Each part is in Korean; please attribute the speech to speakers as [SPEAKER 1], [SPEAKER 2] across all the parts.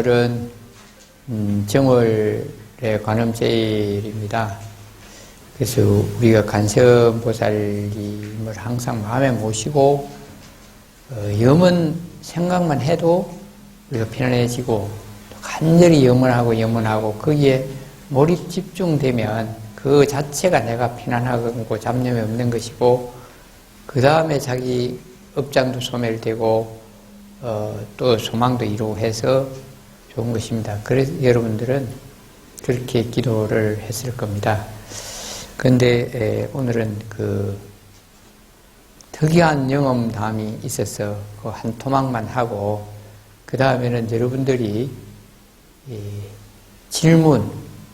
[SPEAKER 1] 오늘은 정월의 관음제일입니다. 그래서 우리가 관세음보살님을 항상 마음에 모시고 염은 생각만 해도 우리가 편안해지고 간절히 염원하고 거기에 몰입 집중되면 그 자체가 내가 편안하고 잡념이 없는 것이고, 그 다음에 자기 업장도 소멸되고 또 소망도 이루고 해서 좋은 것입니다. 그래서 여러분들은 그렇게 기도를 했을 겁니다. 그런데 오늘은 그 특이한 영험담이 있어서 그 한 토막만 하고, 그 다음에는 여러분들이 질문,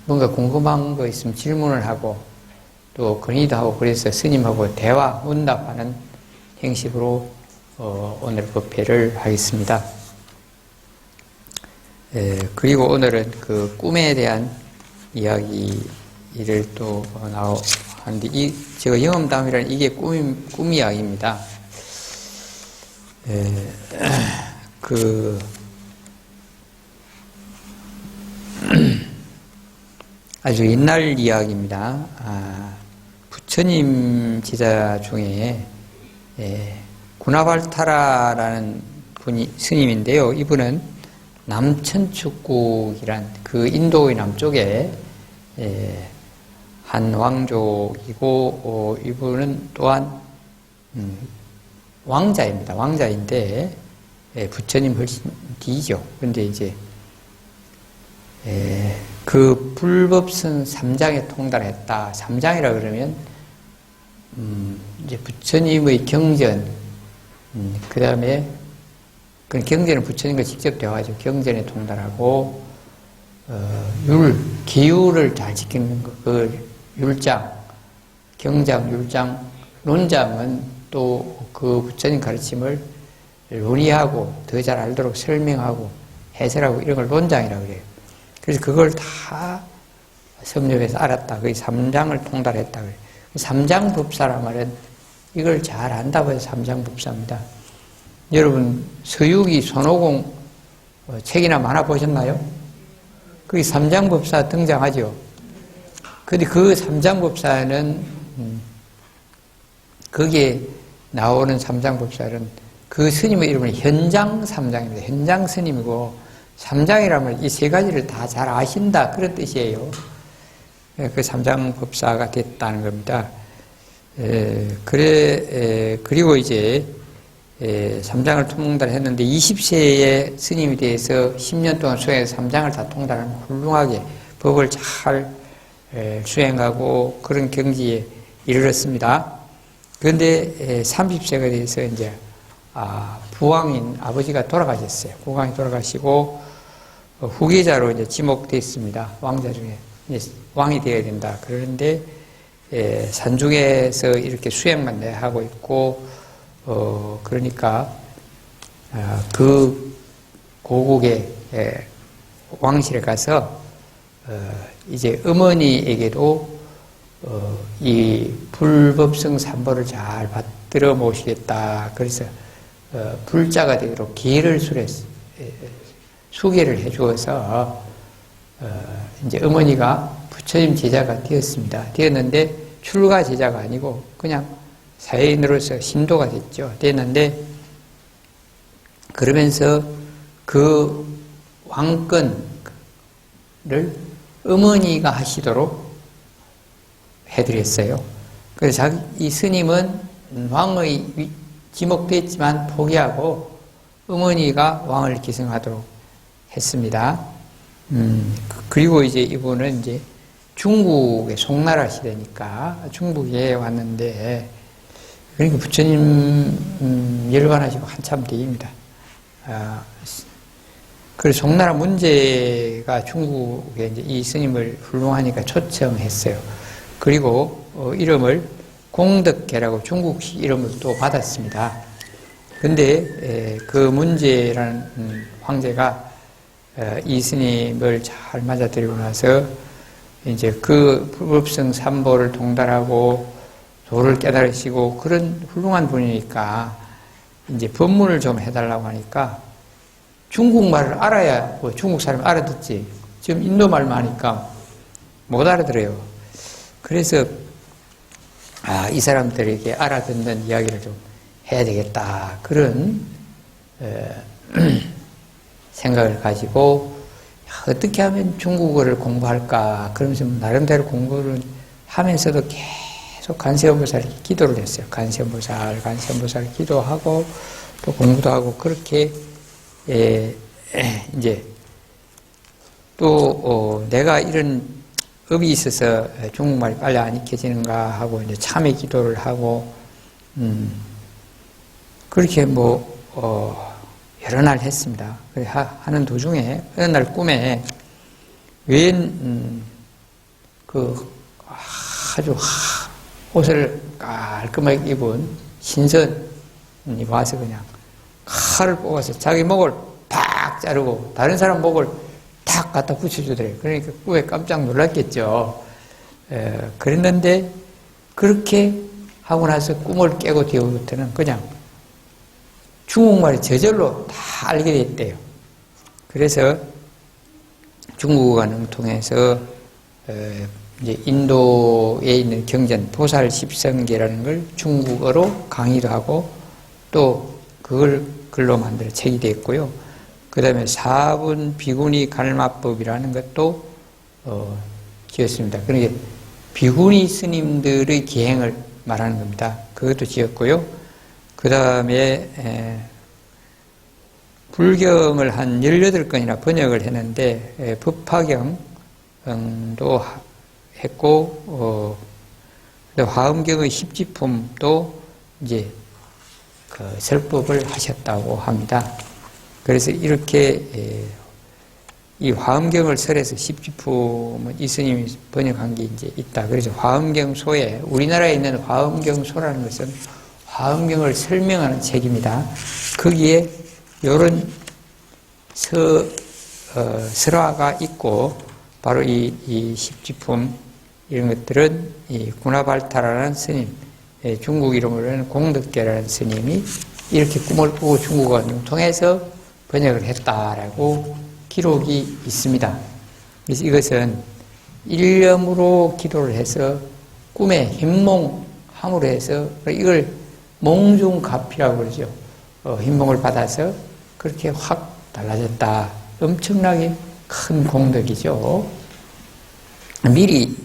[SPEAKER 1] 뭔가 궁금한 거 있으면 질문을 하고 또 건의도 하고, 그래서 스님하고 대화, 문답하는 형식으로 오늘 법회를 하겠습니다. 그리고 오늘은 그 꿈에 대한 이야기를 또 하는데, 제가 영험담이라는 이게 꿈 이야기입니다. 아주 옛날 이야기입니다. 부처님 제자 중에 구나발타라라는 분이 스님인데요. 이분은 남천축국이란 그 인도의 남쪽에 한 왕족이고, 이분은 또한 왕자입니다. 왕자인데 부처님 훨씬 뒤죠. 그런데 이제 그 불법성 3장에 통달했다. 3장이라 그러면 이제 부처님의 경전, 그 다음에 그 경전은 부처님과 직접 대화하죠. 경전에 통달하고 기율을 잘 지키는 것, 그 율장, 경장, 율장, 논장은 또 그 부처님 가르침을 논의하고 더 잘 알도록 설명하고 해설하고 이런 걸 논장이라고 그래요. 그래서 그걸 다 섭렵해서 알았다. 그게 3장을 통달했다. 그래요. 3장법사란 말은 이걸 잘 안다고 해서 3장법사입니다. 여러분, 서유기 손오공 책이나 만화 보셨나요? 거기 3장법사 등장하죠. 근데 그 3장법사는, 거기에 나오는 3장법사는 그 스님의 이름은 현장 3장입니다. 현장 스님이고, 3장이라면 이 세 가지를 다 잘 아신다, 그런 뜻이에요. 그 3장법사가 됐다는 겁니다. 그리고 이제 3장을 통달했는데 20세의 스님이 돼서 10년 동안 수행해서 3장을 다 통달하면 훌륭하게 법을 잘 수행하고 그런 경지에 이르렀습니다. 그런데 30세가 돼서 이제 부왕인 아버지가 돌아가셨어요. 부왕이 돌아가시고 후계자로 이제 지목됐습니다. 왕자 중에 이제 왕이 되어야 된다. 그러는데 산중에서 이렇게 수행만 하고 있고, 그러니까 그 고국의 왕실에 가서 이제 어머니에게도 이 불법성 삼보를 잘 받들어 모시겠다. 그래서 불자가 되도록 기회를 소개를 해주어서 이제 어머니가 부처님 제자가 되었습니다. 되었는데 출가 제자가 아니고 그냥 사회인으로서 신도가 됐는데, 그러면서 그 왕권을 어머니가 하시도록 해드렸어요. 그래서 이 스님은 왕의 지목됐지만 포기하고 어머니가 왕을 기승하도록 했습니다. 그리고 이제 이분은 이제 중국의 송나라 시대니까 중국에 왔는데, 그러니까 부처님 열반하시고 한참 뒤입니다. 그래서 송나라 문제가 중국에 이제 이 스님을 훌륭하니까 초청했어요. 그리고 이름을 공덕계라고 중국식 이름을 또 받았습니다. 근데 그 문제라는 황제가 이 스님을 잘 맞아들이고 나서 이제 그 불법성 삼보를 통달하고 도를 깨달으시고 그런 훌륭한 분이니까 이제 법문을 좀 해달라고 하니까 중국말을 알아야 뭐 중국 사람이 알아듣지. 지금 인도말만 하니까 못 알아들어요. 그래서 이 사람들에게 알아듣는 이야기를 좀 해야 되겠다. 그런 생각을 가지고 어떻게 하면 중국어를 공부할까? 그러면서 나름대로 공부를 하면서도 계속 관세음보살 기도를 했어요. 관세음보살 기도하고 또 공부도 하고 그렇게 이제 또 내가 이런 업이 있어서 중국말이 빨리 안 익혀지는가 하고 이제 참회 기도를 하고 그렇게 여러 날 했습니다. 하는 도중에 어느 날 꿈에 아주 옷을 깔끔하게 입은 신선이 와서 그냥 칼을 뽑아서 자기 목을 팍 자르고 다른 사람 목을 탁 갖다 붙여주더래요. 그러니까 꿈에 깜짝 놀랐겠죠. 그랬는데 그렇게 하고 나서 꿈을 깨고 뒤부터는 그냥 중국말이 저절로 다 알게 됐대요. 그래서 중국어가 능통해서 이제 인도에 있는 경전 보살 십성계라는 걸 중국어로 강의도 하고 또 그걸 글로 만들어 책이 됐고요. 그 다음에 사분 비구니 갈마법이라는 것도 지었습니다. 그러니까 비구니 스님들의 기행을 말하는 겁니다. 그것도 지었고요. 그 다음에 불경을 한 18건이나 번역을 했는데 법화경도 했고 화엄경의 십지품도 이제 그 설법을 하셨다고 합니다. 그래서 이렇게 이 화엄경을 설해서 십지품은 이 스님이 번역한 게 이제 있다. 그래서 화엄경소에 우리나라에 있는 화엄경소라는 것은 화엄경을 설명하는 책입니다. 거기에 이런 설화가 있고 바로 이 십지품 이런 것들은 이 구나발타라는 스님, 중국 이름으로는 공덕계라는 스님이 이렇게 꿈을 꾸고 중국어를 통해서 번역을 했다라고 기록이 있습니다. 그래서 이것은 일념으로 기도를 해서 꿈에 흰몽함으로 해서 이걸 몽중갑이라고 그러죠. 흰몽을 받아서 그렇게 확 달라졌다. 엄청나게 큰 공덕이죠. 미리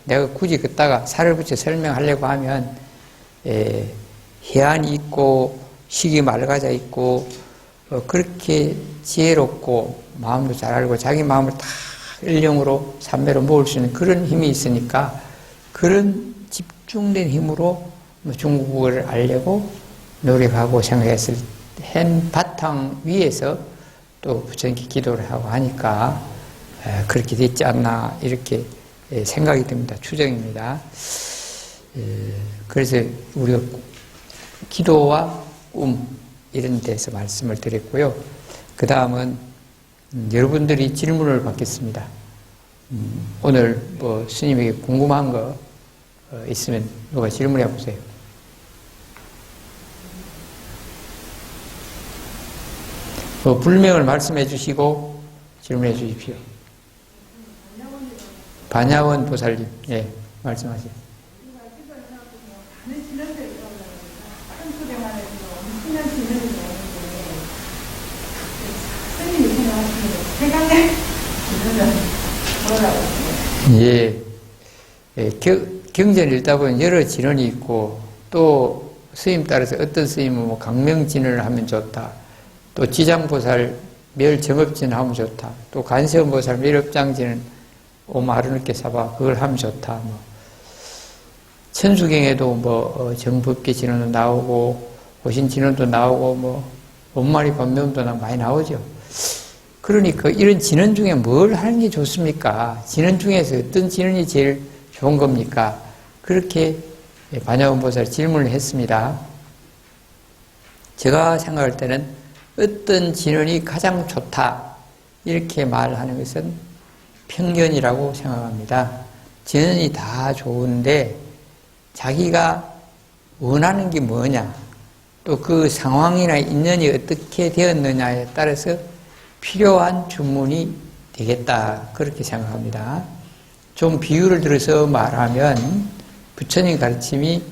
[SPEAKER 1] 내가 굳이 걷다가 살을 붙여 설명하려고 하면 해안이 있고 식이 맑아져 있고 그렇게 지혜롭고 마음도 잘 알고 자기 마음을 다 일령으로 삼매로 모을 수 있는 그런 힘이 있으니까 그런 집중된 힘으로 중국어를 알려고 노력하고 생각했을 한 바탕 위에서 또 부처님께 기도를 하고 하니까 그렇게 됐지 않나 이렇게 생각이 듭니다. 추정입니다. 그래서 우리가 기도와 꿈 이런 데서 말씀을 드렸고요. 그 다음은 여러분들이 질문을 받겠습니다. 오늘 스님에게 궁금한 거 있으면 누가 질문해 보세요. 불명을 말씀해 주시고 질문해 주십시오. 반야원 보살님, 예, 말씀하세요. 예, 경전을 읽다 보면 여러 진언이 있고 또 스님 따라서 어떤 스님은 강명진언을 하면 좋다. 또 지장보살 멸정업진을 하면 좋다. 또 간세음보살 멸업장진은 오마르늦게 사바 그걸 하면 좋다. 천수경에도 정법계 진언도 나오고 고신 진언도 나오고 원마리 법명도 많이 나오죠. 그러니까 이런 진언 중에 뭘 하는 게 좋습니까? 진언 중에서 어떤 진언이 제일 좋은 겁니까? 그렇게 반야원보살 질문을 했습니다. 제가 생각할 때는 어떤 진언이 가장 좋다 이렇게 말하는 것은 편견이라고 생각합니다. 진언이 다 좋은데 자기가 원하는 게 뭐냐 또 그 상황이나 인연이 어떻게 되었느냐에 따라서 필요한 주문이 되겠다. 그렇게 생각합니다. 좀 비유를 들어서 말하면 부처님 가르침이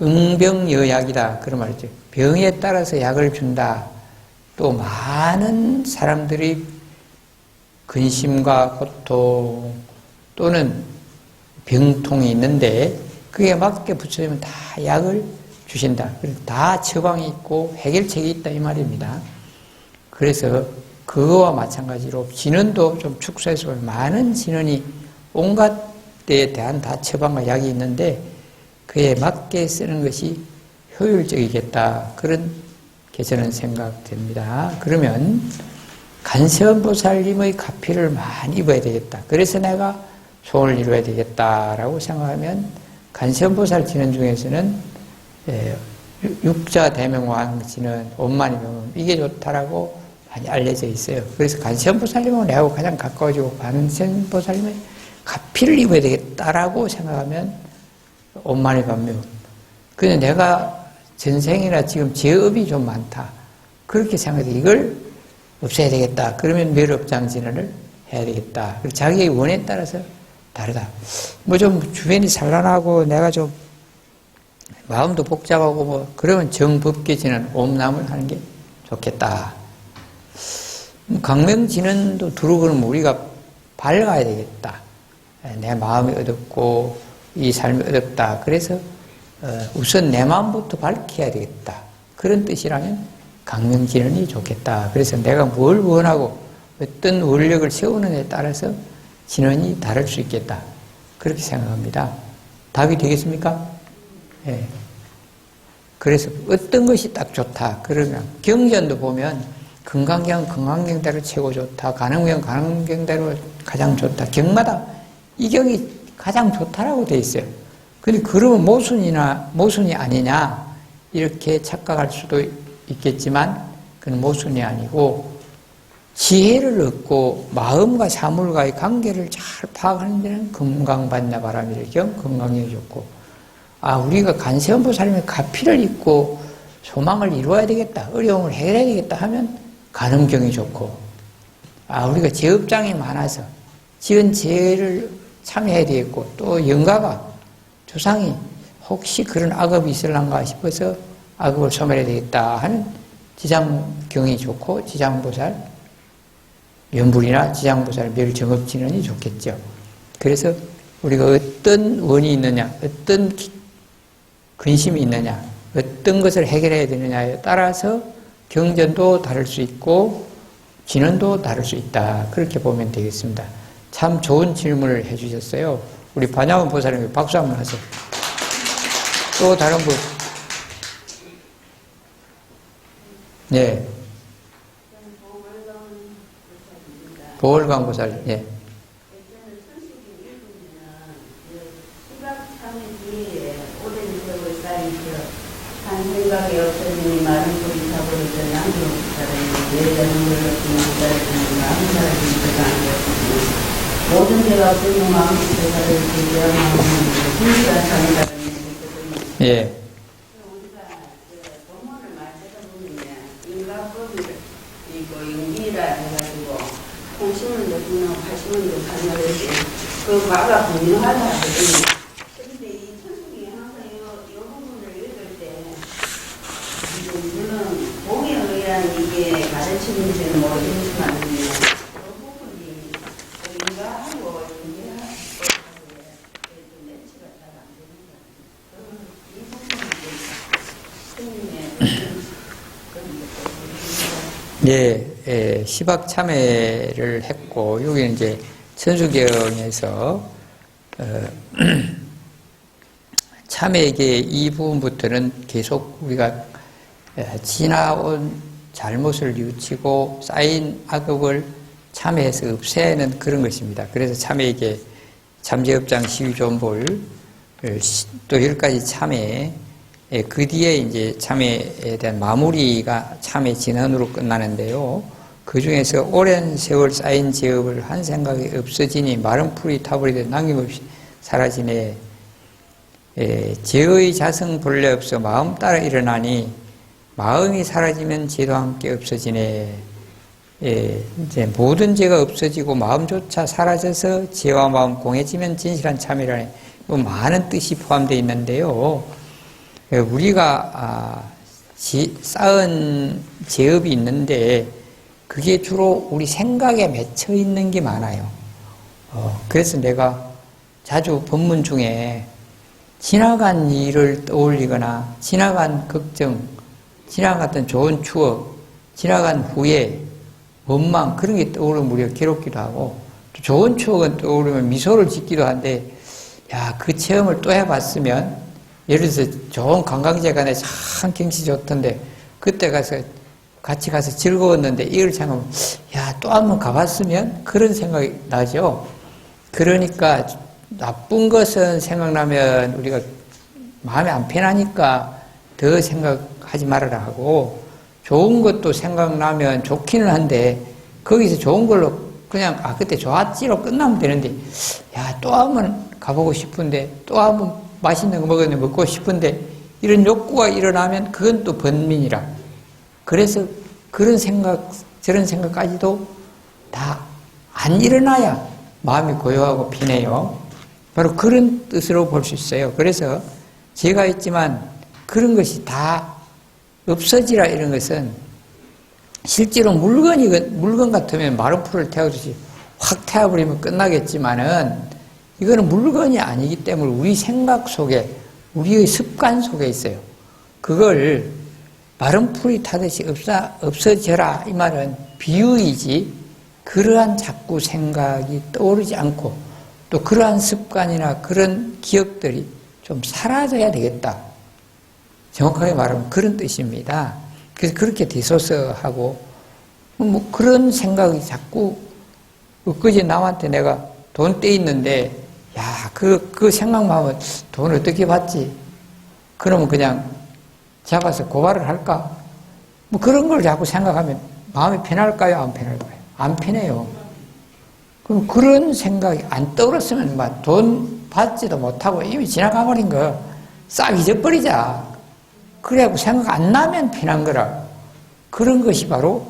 [SPEAKER 1] 응병여약이다. 그런 말이죠. 병에 따라서 약을 준다. 또 많은 사람들이 근심과 고통 또는 병통이 있는데 그에 맞게 부처님은 다 약을 주신다. 다 처방이 있고 해결책이 있다 이 말입니다. 그래서 그거와 마찬가지로 진언도 좀 축소해서 많은 진언이 온갖 때에 대한 다 처방과 약이 있는데 그에 맞게 쓰는 것이 효율적이겠다. 그런 게 저는 생각됩니다. 그러면 간세음보살님의 가피를 많이 입어야 되겠다. 그래서 내가 소원을 이루어야 되겠다라고 생각하면 간세음보살 진언 중에서는 육자 대명왕진은 원만이면 이게 좋다라고 많이 알려져 있어요. 그래서 간세음보살님하고 내하고 가장 가까워지고 간세음보살님의 가피를 입어야 되겠다라고 생각하면 원만이 반면 근데 내가 전생이나 지금 죄업이 좀 많다. 그렇게 생각해서 이걸 없애야 되겠다. 그러면 멸업장진언을 해야 되겠다. 그리고 자기의 원에 따라서 다르다. 뭐 좀 주변이 산란하고 내가 좀 마음도 복잡하고 뭐 그러면 정법계진언 옴남을 하는 게 좋겠다. 강명진언도 두루그는 우리가 밝아야 되겠다. 내 마음이 어둡고 이 삶이 어렵다. 그래서 우선 내 마음부터 밝혀야 되겠다. 그런 뜻이라면 강명진언이 좋겠다. 그래서 내가 뭘 원하고 어떤 원력을 세우느냐에 따라서 진언이 다를 수 있겠다. 그렇게 생각합니다. 답이 되겠습니까? 예. 그래서 어떤 것이 딱 좋다. 그러면 경전도 보면 건강경 건강경대로 최고 좋다. 가능경 가능경대로 가장 좋다. 경마다 이 경이 가장 좋다라고 돼 있어요. 근데 그러면 모순이 아니냐 이렇게 착각할 수도 있겠지만 그건 모순이 아니고 지혜를 얻고 마음과 사물과의 관계를 잘 파악하는 데는 금강반야바람이를 경 건강이 좋고 우리가 간세음보살님의 가피를 입고 소망을 이루어야 되겠다. 어려움을 해결해야 되겠다 하면 간음경이 좋고 우리가 죄업장이 많아서 지은 죄를 참여해야 되겠고 또 영가가 조상이 혹시 그런 악업이 있을란가 싶어서 악업을 소멸해야 되겠다 하는 지장경이 좋고 지장보살 연불이나 지장보살 멸정업진언이 좋겠죠. 그래서 우리가 어떤 원이 있느냐 어떤 근심이 있느냐 어떤 것을 해결해야 되느냐에 따라서 경전도 다를 수 있고 진언도 다를 수 있다. 그렇게 보면 되겠습니다. 참 좋은 질문을 해주셨어요. 우리 반야원 보살님 박수 한번 하세요. 또 다른 분. 네. 보월강 보살. 예.
[SPEAKER 2] 한 생각이 없어지니 마른 불이 타버리던 남경 사람이 예전을 불러주는 마음 사람이 들어가는 모든 죄가 없으니 마음 세상을 지지하는 마음은 진실한 사람이라는 얘기거든요.
[SPEAKER 1] 예.
[SPEAKER 2] 우리가 본문을 말하다 보면 인과법을 이거 인기라 해가지고 30원도 분명 80원도 가능하듯이 그 과가 분명하다 하거든요. 그런데 이 천국이 항상 이 부분을 읽을 때 물론 공에 의한 이게 가르치는지는 모르겠지만 이 부분이 인가하고 인계하고 매치가 잘 안 되는 것 같아요. 이 부분이 스님의
[SPEAKER 1] 예, 시박 참회를 했고 여기 이제 천수경에서 참회계 이 부분부터는 계속 우리가 지나온 잘못을 뉘우치고 쌓인 악업을 참회해서 없애는 그런 것입니다. 그래서 참회계 참제업장 시위존볼 또 10가지 참회 그 뒤에 이제 참회에 대한 마무리가 참회 진언으로 끝나는데요. 그 중에서 오랜 세월 쌓인 죄업을 한 생각이 없어지니 마른 풀이 타버리듯 남김없이 사라지네. 죄의 자성 본래 없어 마음 따라 일어나니 마음이 사라지면 죄도 함께 없어지네. 예, 이제 모든 죄가 없어지고 마음조차 사라져서 죄와 마음 공해지면 진실한 참이라네. 뭐 많은 뜻이 포함되어 있는데요. 우리가 쌓은 죄업이 있는데 그게 주로 우리 생각에 맺혀 있는 게 많아요. 그래서 내가 자주 본문 중에 지나간 일을 떠올리거나 지나간 걱정, 지나갔던 좋은 추억, 지나간 후회, 원망 그런 게 떠오르면 우리가 괴롭기도 하고 또 좋은 추억은 떠오르면 미소를 짓기도 한데 야, 그 체험을 또 해봤으면 예를 들어서 좋은 관광지 간에 참 경치 좋던데 그때 같이 가서 즐거웠는데 이걸 생각하면 야, 또 한번 가봤으면 그런 생각이 나죠. 그러니까 나쁜 것은 생각나면 우리가 마음이 안 편하니까 더 생각하지 말아라 하고 좋은 것도 생각나면 좋기는 한데 거기서 좋은 걸로 그냥 그때 좋았지로 끝나면 되는데 야, 또 한번 가보고 싶은데 또 한번 맛있는 거 먹고 싶은데 이런 욕구가 일어나면 그건 또 번민이라. 그래서 그런 생각 저런 생각까지도 다 안 일어나야 마음이 고요하고 피네요. 바로 그런 뜻으로 볼 수 있어요. 그래서 제가 있지만 그런 것이 다 없어지라 이런 것은 실제로 물건 같으면 마른 풀을 태우듯이 확 태워버리면 끝나겠지만은 이거는 물건이 아니기 때문에 우리 생각 속에 우리의 습관 속에 있어요. 그걸 마른 풀이 타듯이 없어져라 이 말은 비유이지 그러한 자꾸 생각이 떠오르지 않고 또 그러한 습관이나 그런 기억들이 좀 사라져야 되겠다. 정확하게 말하면 그런 뜻입니다. 그래서 그렇게 대소서하고 뭐 그런 생각이 자꾸 엊그제 남한테 내가 돈 떼있는데 야, 그 생각만 하면 돈 어떻게 받지? 그러면 그냥 잡아서 고발을 할까? 뭐 그런 걸 자꾸 생각하면 마음이 편할까요? 안 편할까요? 안 편해요. 그럼 그런 생각이 안 떠올랐으면 막 돈 받지도 못하고 이미 지나가버린 거 싹 잊어버리자. 그래갖고 생각 안 나면 편한 거라. 그런 것이 바로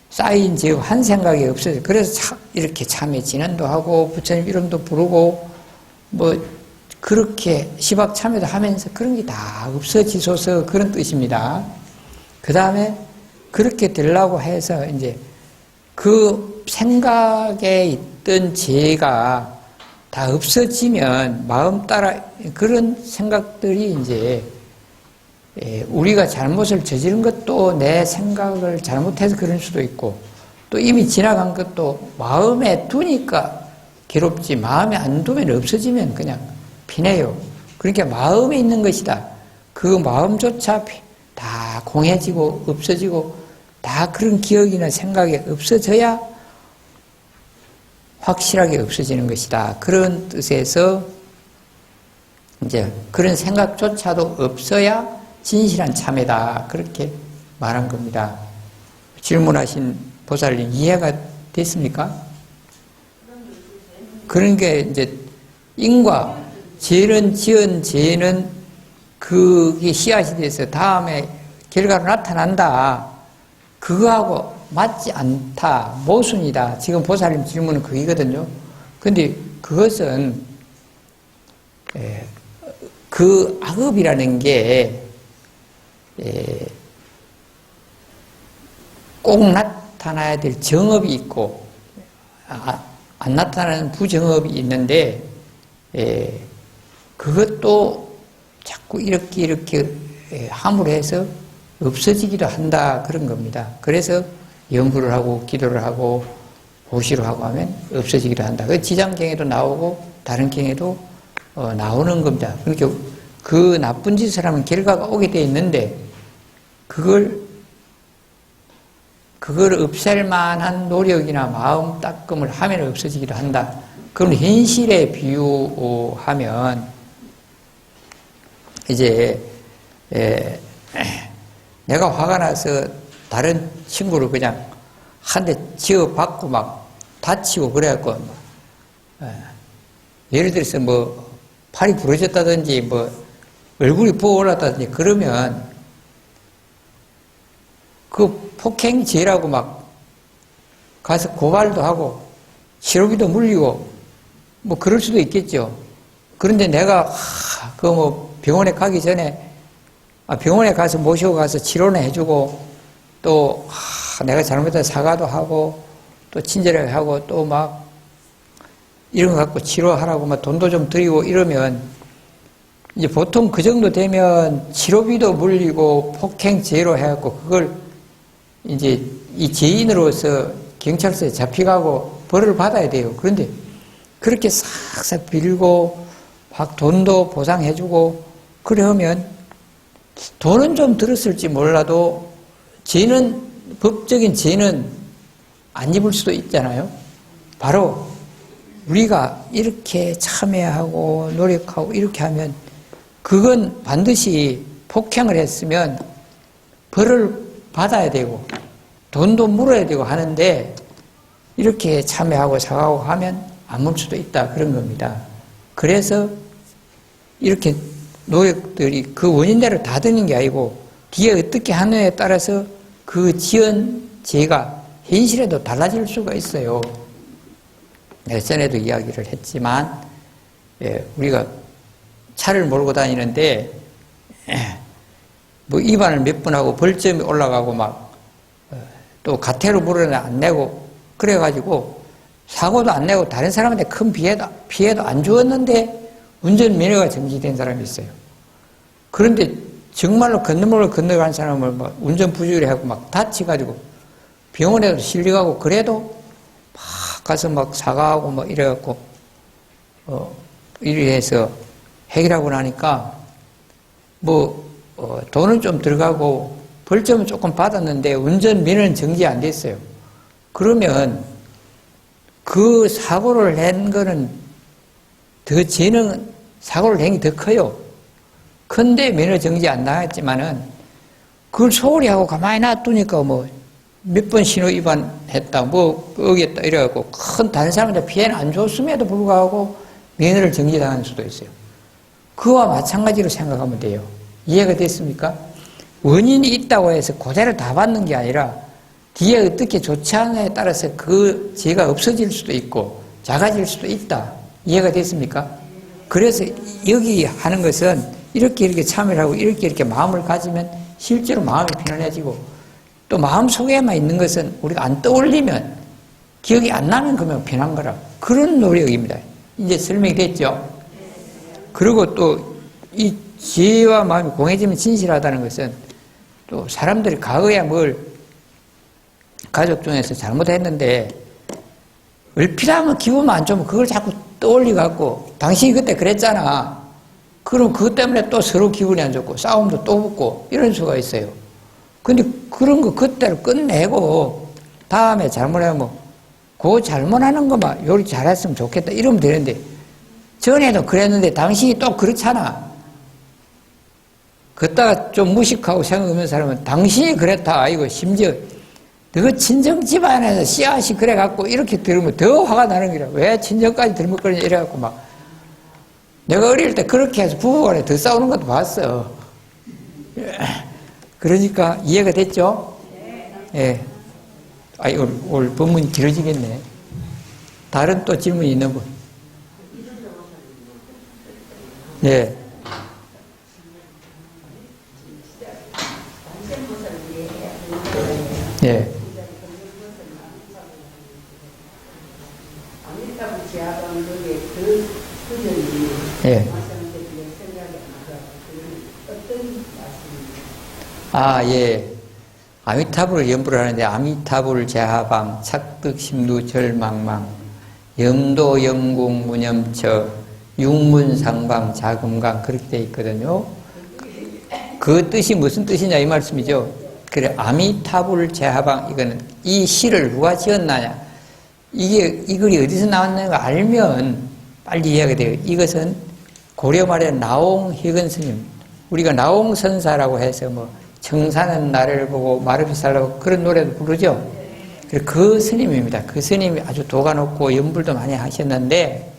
[SPEAKER 1] 쌓인 죄 한 생각이 없어져. 그래서 이렇게 참회 진언도 하고 부처님 이름도 부르고 뭐 그렇게 시박 참회도 하면서 그런 게 다 없어지소서 그런 뜻입니다. 그 다음에 그렇게 되려고 해서 이제 그 생각에 있던 죄가 다 없어지면 마음 따라 그런 생각들이 이제 우리가 잘못을 저지른 것도 내 생각을 잘못해서 그럴 수도 있고 또 이미 지나간 것도 마음에 두니까 괴롭지 마음에 안 두면 없어지면 그냥 피네요. 그러니까 마음에 있는 것이다. 그 마음조차 다 공해지고 없어지고 다 그런 기억이나 생각이 없어져야 확실하게 없어지는 것이다. 그런 뜻에서 이제 그런 생각조차도 없어야 진실한 참회다. 그렇게 말한 겁니다. 질문하신 보살님 이해가 됐습니까? 그런 게 이제 인과 죄는 지은 죄는 그게 씨앗이 돼서 다음에 결과로 나타난다. 그거하고 맞지 않다. 모순이다. 지금 보살님 질문은 그이거든요. 근데 그것은 그 악업이라는 게 꼭 나타나야 될 정업이 있고 안 나타나는 부정업이 있는데 그것도 자꾸 이렇게 함으로 해서 없어지기도 한다 그런 겁니다. 그래서 연구를 하고 기도를 하고 보시를 하고 하면 없어지기도 한다. 그 지장경에도 나오고 다른 경에도 나오는 겁니다. 그러니까 그 나쁜 짓을 하면 결과가 오게 돼 있는데 그걸 없앨 만한 노력이나 마음 닦음을 하면 없어지기도 한다. 그럼 현실에 비유하면 이제 내가 화가 나서 다른 친구를 그냥 한 대 지어받고 막 다치고 그래갖고 예를 들어서 뭐 팔이 부러졌다든지 뭐 얼굴이 부어올랐다든지 그러면 그 폭행죄라고 막 가서 고발도 하고 치료비도 물리고 뭐 그럴 수도 있겠죠. 그런데 내가 그 뭐 병원에 가기 전에 병원에 가서 모시고 가서 치료는 해주고 또 내가 잘못해서 사과도 하고 또 친절하게 하고 또 막 이런 거 갖고 치료하라고 막 돈도 좀 드리고 이러면 이제 보통 그 정도 되면 치료비도 물리고 폭행죄로 해갖고 그걸 이제 이 죄인으로서 경찰서에 잡혀가고 벌을 받아야 돼요. 그런데 그렇게 싹싹 빌고 막 돈도 보상해주고 그러면 돈은 좀 들었을지 몰라도 죄는 법적인 죄는 안 입을 수도 있잖아요. 바로 우리가 이렇게 참여하고 노력하고 이렇게 하면 그건 반드시 폭행을 했으면 벌을 받아야 되고 돈도 물어야 되고 하는데 이렇게 참여하고 사과하고 하면 안 물 수도 있다 그런 겁니다. 그래서 이렇게 노력들이 그 원인대로 다 되는 게 아니고 뒤에 어떻게 하느냐에 따라서 그 지은 죄가 현실에도 달라질 수가 있어요. 예전에도 이야기를 했지만 우리가 차를 몰고 다니는데 뭐 위반을 몇 번 하고 벌점이 올라가고 막 또 가태료 물어내 안 내고 그래가지고 사고도 안 내고 다른 사람한테 큰 피해도 안 주었는데 운전면허가 정지된 사람이 있어요. 그런데 정말로 건너물을 건너가는 사람을 막 운전 부주의를 하고 막 다치가지고 병원에도 실려가고 그래도 막 가서 막 사과하고 막 이래갖고 이래 해서 해결하고 나니까 돈은 좀 들어가고 벌점은 조금 받았는데 운전면허는 정지 안 됐어요. 그러면 그 사고를 낸 거는 더 죄는 사고를 낸 게 더 커요. 근데 면허 정지 안 나왔지만은 그걸 소홀히 하고 가만히 놔두니까 뭐 몇 번 신호 위반했다, 뭐 어겼다 이래갖고 큰 다른 사람한테 피해는 안 줬음에도 불구하고 면허를 정지당하는 수도 있어요. 그와 마찬가지로 생각하면 돼요. 이해가 됐습니까? 원인이 있다고 해서 그대로 다 받는 게 아니라 뒤에 어떻게 조치하느냐에 따라서 그 죄가 없어질 수도 있고 작아질 수도 있다. 이해가 됐습니까? 그래서 여기 하는 것은 이렇게 참여를 하고 이렇게 마음을 가지면 실제로 마음이 편안해지고 또 마음 속에만 있는 것은 우리가 안 떠올리면 기억이 안 나면 그러면 편한 거라. 그런 노력입니다. 이제 설명이 됐죠? 그리고 또 이 죄와 마음이 공해지면 진실하다는 것은 또 사람들이 과거에 뭘 가족 중에서 잘못했는데 얼핏하면 기분 안 좋으면 그걸 자꾸 떠올리갖고 당신이 그때 그랬잖아. 그럼 그것 때문에 또 서로 기분이 안 좋고 싸움도 또 붙고 이런 수가 있어요. 근데 그런 거 그때로 끝내고 다음에 잘못하면 그 잘못하는 것만 요리 잘했으면 좋겠다 이러면 되는데 전에도 그랬는데 당신이 또 그렇잖아. 그따가 좀 무식하고 생각 없는 사람은 당신이 그랬다 아이고 심지어 너 친정 집안에서 씨앗이 그래갖고 이렇게 들으면 더 화가 나는 거라. 왜 친정까지 들먹거리냐 이래갖고 막 내가 어릴 때 그렇게 해서 부부간에 더 싸우는 것도 봤어. 그러니까 이해가 됐죠? 예. 오늘 본문이 길어지겠네. 다른 또 질문이 있는 분? 예. 예. 예. 예. 아미타불을 연부를 하는데 아미타불 제하방 착득심두 절망망 염도 영궁 무념처 육문상방 자금강 그렇게 되어 있거든요. 그 뜻이 무슨 뜻이냐 이 말씀이죠. 그래 아미타불 제하방 이거는 이 시를 누가 지었나냐 이 글이 어디서 나왔는가 알면 빨리 이해가 돼요. 이것은 고려 말에 나홍희근 스님 우리가 나홍선사라고 해서 뭐 청사는 나를 보고 마르비 살라고 그런 노래도 부르죠. 그 스님입니다. 그 스님이 아주 도가 높고 연불도 많이 하셨는데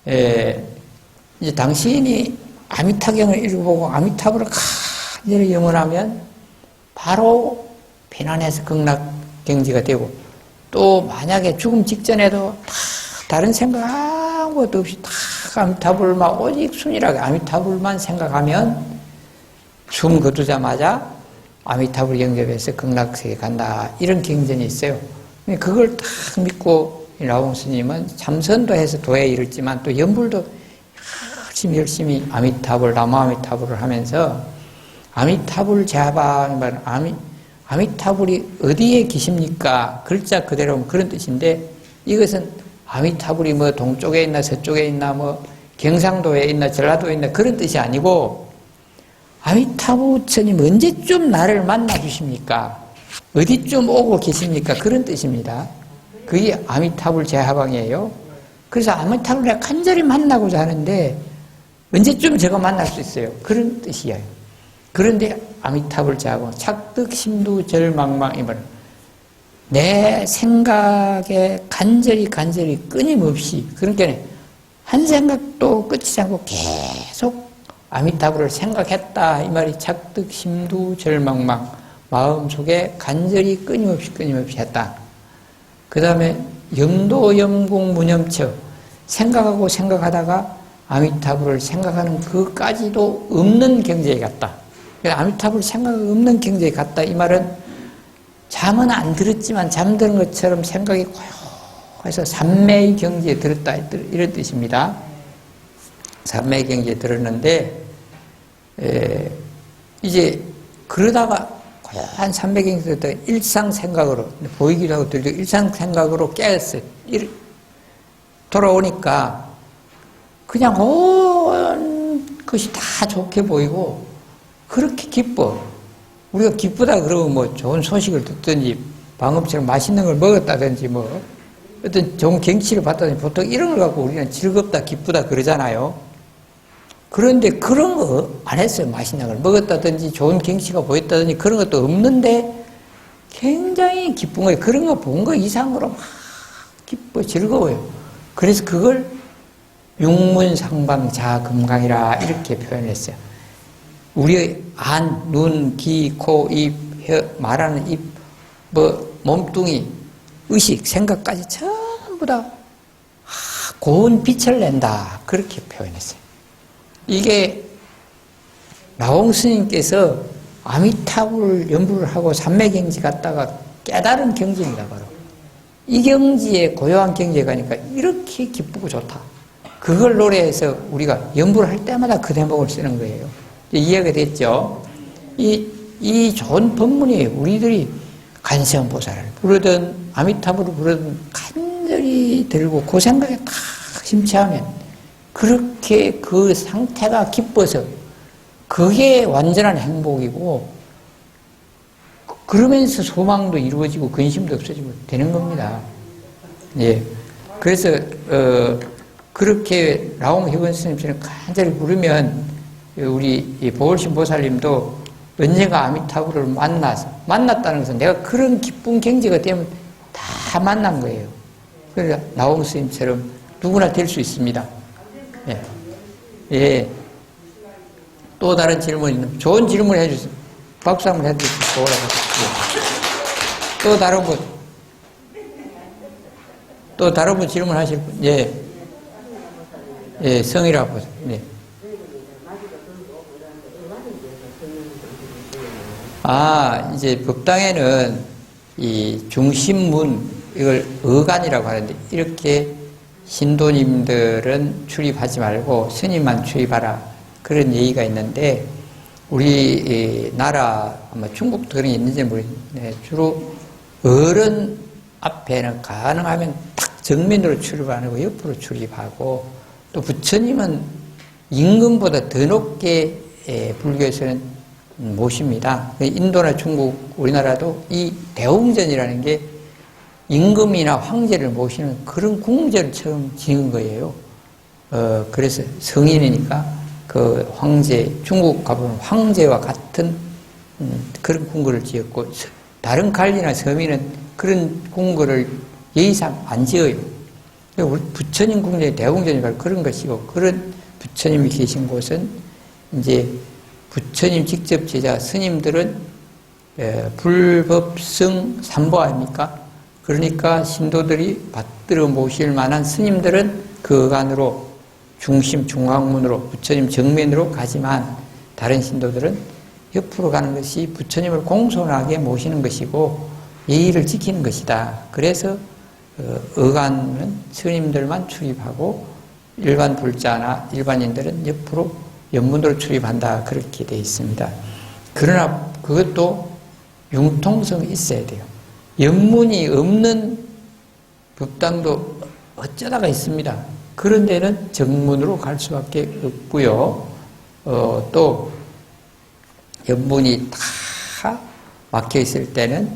[SPEAKER 1] 이제 당신이 아미타경을 읽어보고 아미타불을 간절히 염원하면 바로 편안해서 극락경지가 되고, 또 만약에 죽음 직전에도 다 다른 생각 아무것도 없이 다 아미타불만 오직 순일하게 아미타불만 생각하면 숨 거두자마자 아미타불 영접해서 극락세계 간다, 이런 경전이 있어요. 그걸 딱 믿고 라옹 스님은 참선도 해서 도에 이르지만 또 연불도 열심히 아미타불, 나무아미타불을 하면서 아미타불 자방, 아미타불이 어디에 계십니까? 글자 그대로 하면 그런 뜻인데, 이것은 아미타불이 뭐 동쪽에 있나 서쪽에 있나 뭐 경상도에 있나 전라도에 있나 그런 뜻이 아니고, 아미타불스님 언제쯤 나를 만나 주십니까? 어디쯤 오고 계십니까? 그런 뜻입니다. 그게 아미타불 제하방이에요. 그래서 아미타불을 간절히 만나고자 하는데 언제쯤 제가 만날 수 있어요? 그런 뜻이에요. 그런데 아미타불 제하방, 착득심두 절망망, 이 말은 내 생각에 간절히 끊임없이, 그러니까 한 생각도 끝이지 않고 계속 아미타불을 생각했다, 이 말이 착득심두 절망망, 마음속에 간절히 끊임없이 했다. 그 다음에 염도염공 무념처, 생각하고 생각하다가 아미타불을 생각하는 그까지도 없는 경지에 갔다. 아미타불 생각 없는 경지에 갔다, 이 말은 잠은 안 들었지만 잠드는 것처럼 생각이 고요해서 삼매의 경지에 들었다, 이런 뜻입니다. 삼매의 경지에 들었는데, 이제 그러다가 고요한 삼매경지에 들었다가 일상생각으로, 보이기도 하고 들리고 일상생각으로 깨었어요. 돌아오니까 그냥 온 것이 다 좋게 보이고 그렇게 기뻐. 우리가 기쁘다 그러면 뭐 좋은 소식을 듣든지 방금처럼 맛있는 걸 먹었다든지 뭐 어떤 좋은 경치를 봤다든지 보통 이런 걸 갖고 우리는 즐겁다 기쁘다 그러잖아요. 그런데 그런 거 안 했어요. 맛있는 걸 먹었다든지 좋은 경치가 보였다든지 그런 것도 없는데 굉장히 기쁜 거예요. 그런 거 본 거 이상으로 막 기뻐 즐거워요. 그래서 그걸 육문상방자금강이라 이렇게 표현했어요. 우리의 안, 눈, 귀, 코, 입, 혀, 말하는 입, 뭐 몸뚱이, 의식, 생각까지 전부 다 고운 빛을 낸다, 그렇게 표현했어요. 이게 라옹 스님께서 아미타불 연불을 하고 삼매경지 갔다가 깨달은 경지입니다. 바로 이 경지에, 고요한 경지에 가니까 이렇게 기쁘고 좋다. 그걸 노래해서 우리가 연불을 할 때마다 그 대목을 쓰는 거예요. 이해가 됐죠? 이 좋은 법문이 우리들이 간세음보살을 부르든 아미타불을 부르든 간절히 들고 그 생각에 딱 심취하면 그렇게 그 상태가 기뻐서 그게 완전한 행복이고, 그러면서 소망도 이루어지고 근심도 없어지고 되는 겁니다. 예. 그래서 그렇게 라옹 희번 스님처럼 간절히 부르면 우리 보울신 보살님도 언젠가 아미타불을 만났다는 것은 내가 그런 기쁜 경지가 되면 다 만난 거예요. 그래서 라옹 스님처럼 누구나 될 수 있습니다. 예. 예. 또 다른 질문 있는, 좋은 질문 해주세요. 박수 한번 해주세요. 또 다른 분. 또 다른 분 질문하실 분. 예. 예, 성이라고 보세요. 네. 이제 법당에는 이 중심문, 이걸 어간이라고 하는데, 이렇게 신도님들은 출입하지 말고 스님만 출입하라, 그런 얘기가 있는데, 우리 나라, 아마 중국도 그런 게 있는지 모르겠는데, 주로 어른 앞에는 가능하면 딱 정면으로 출입 안 하고 옆으로 출입하고, 또 부처님은 임금보다 더 높게 불교에서는 모십니다. 인도나 중국, 우리나라도 이 대웅전이라는 게 임금이나 황제를 모시는 그런 궁전을 처음 지은 거예요. 그래서 성인이니까 그 황제, 중국 가보면 황제와 같은 그런 궁궐을 지었고, 다른 관리나 서민은 그런 궁궐을 예의상 안 지어요. 우리 부처님 궁전이 대웅전이 바로 그런 것이고, 그런 부처님이 계신 곳은 이제 부처님 직접 제자 스님들은 불법성 삼보 아닙니까? 그러니까 신도들이 받들어 모실 만한 스님들은 그 어간으로 중심 중앙문으로 부처님 정면으로 가지만 다른 신도들은 옆으로 가는 것이 부처님을 공손하게 모시는 것이고 예의를 지키는 것이다. 그래서 어간은 스님들만 출입하고 일반 불자나 일반인들은 옆으로 옆문으로 출입한다. 그렇게 되어 있습니다. 그러나 그것도 융통성이 있어야 돼요. 옆문이 없는 법당도 어쩌다가 있습니다. 그런 데는 정문으로 갈 수밖에 없고요. 또 옆문이 다 막혀 있을 때는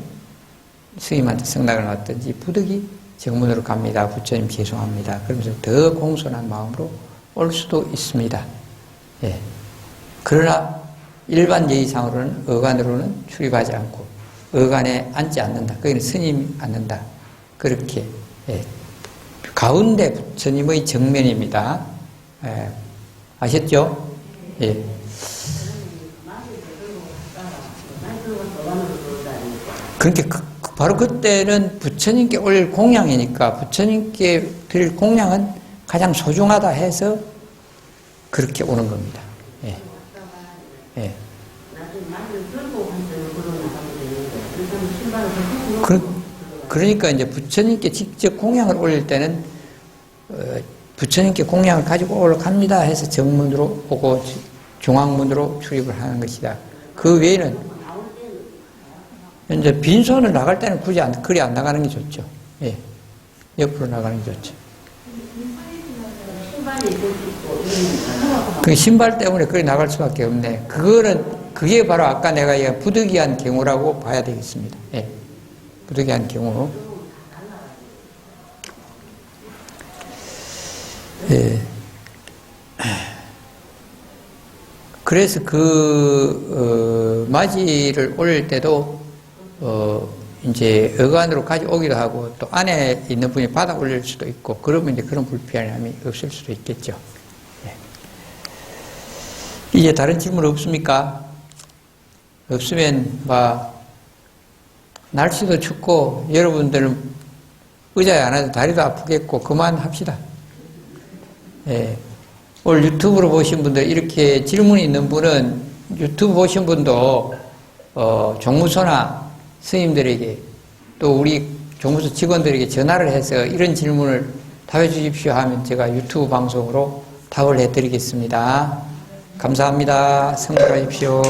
[SPEAKER 1] 스님한테 성락을 왔든지 부득이 정문으로 갑니다. 부처님 죄송합니다. 그러면서 더 공손한 마음으로 올 수도 있습니다. 예. 그러나 일반 예의상으로는 어간으로는 출입하지 않고 어간에 앉지 않는다. 거기는 스님이 앉는다. 그렇게 예. 가운데 부처님의 정면입니다. 예. 아셨죠? 예. 그러니까 바로 그때는 부처님께 올 공양이니까 부처님께 드릴 공양은 가장 소중하다 해서 그렇게 오는 겁니다. 예. 예. 그러니까 이제 부처님께 직접 공양을 올릴 때는 부처님께 공양을 가지고 올라갑니다 해서 정문으로 오고 중앙문으로 출입을 하는 것이다. 그 외에는 이제 빈손을 나갈 때는 굳이 그리 안 나가는 게 좋죠. 예. 옆으로 나가는 게 좋죠. 그 신발 때문에 그리 나갈 수밖에 없네. 그게 바로 아까 내가 얘기한 부득이한 경우라고 봐야 되겠습니다. 예. 부득이한 경우. 예. 그래서 맞이를 올릴 때도 이제 어간으로 가져오기도 하고 또 안에 있는 분이 받아 올릴 수도 있고 그러면 이제 그런 불편함이 없을 수도 있겠죠. 예. 이제 다른 질문 없습니까? 없으면 날씨도 춥고 여러분들은 의자에 앉아도 다리도 아프겠고 그만합시다. 예. 오늘 유튜브로 보신 분들 이렇게 질문이 있는 분은 유튜브 보신 분도 종무소나 스님들에게 또 우리 종무소 직원들에게 전화를 해서 이런 질문을 답해 주십시오 하면 제가 유튜브 방송으로 답을 해드리겠습니다. 감사합니다. 성불하십시오.